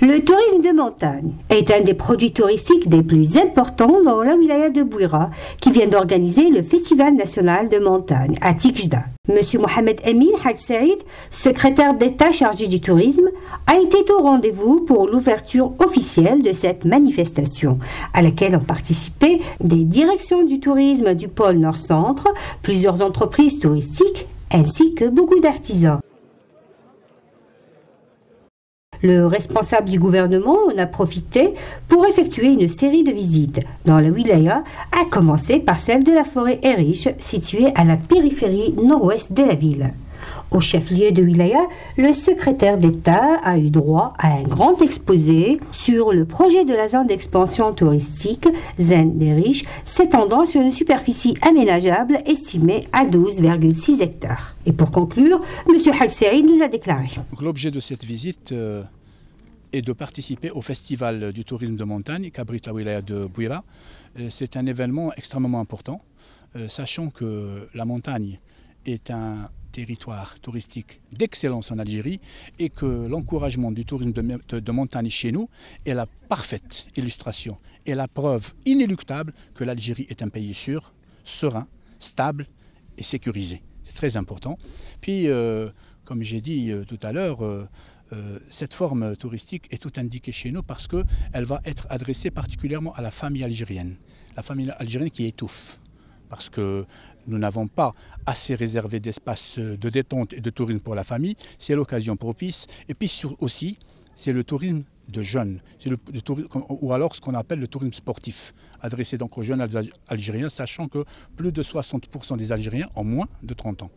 Le tourisme de montagne est un des produits touristiques des plus importants dans la wilaya de Bouira, qui vient d'organiser le Festival national de montagne à Tikjda. Monsieur Mohamed Emin Hadj Saïd, secrétaire d'État chargé du tourisme, a été au rendez-vous pour l'ouverture officielle de cette manifestation, à laquelle ont participé des directions du tourisme du pôle Nord-Centre, plusieurs entreprises touristiques ainsi que beaucoup d'artisans. Le responsable du gouvernement en a profité pour effectuer une série de visites dans la wilaya, à commencer par celle de la forêt Erish, située à la périphérie nord-ouest de la ville. Au chef-lieu de wilaya, le secrétaire d'État a eu droit à un grand exposé sur le projet de la zone d'expansion touristique Zen d'Erish, s'étendant sur une superficie aménageable estimée à 12,6 hectares. Et pour conclure, M. Hadj Saïd nous a déclaré. L'objet de cette visite est de participer au festival du tourisme de montagne, Kabrit la wilaya de Bouira. C'est un événement extrêmement important, sachant que la montagne est un territoire touristique d'excellence en Algérie et que l'encouragement du tourisme de montagne chez nous est la parfaite illustration et la preuve inéluctable que l'Algérie est un pays sûr, serein, stable et sécurisé. C'est très important. Puis, comme j'ai dit tout à l'heure, cette forme touristique est tout indiquée chez nous parce qu'elle va être adressée particulièrement à la famille algérienne qui étouffe. Parce que nous n'avons pas assez réservé d'espace de détente et de tourisme pour la famille. C'est l'occasion propice. Et puis aussi, c'est le tourisme de jeunes, ou alors ce qu'on appelle le tourisme sportif, adressé donc aux jeunes Algériens, sachant que plus de 60% des Algériens ont moins de 30 ans.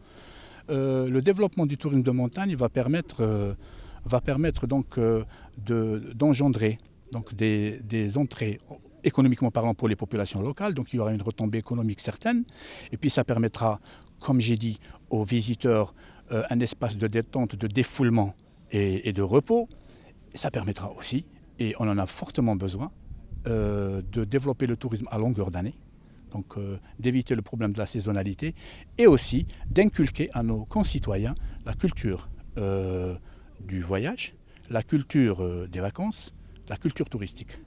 Le développement du tourisme de montagne va permettre donc d'engendrer des entrées économiquement parlant pour les populations locales, donc il y aura une retombée économique certaine, et puis ça permettra, comme j'ai dit, aux visiteurs un espace de détente, de défoulement et de repos. Ça permettra aussi, et on en a fortement besoin, de développer le tourisme à longueur d'année, donc d'éviter le problème de la saisonnalité, et aussi d'inculquer à nos concitoyens la culture du voyage, la culture des vacances, la culture touristique.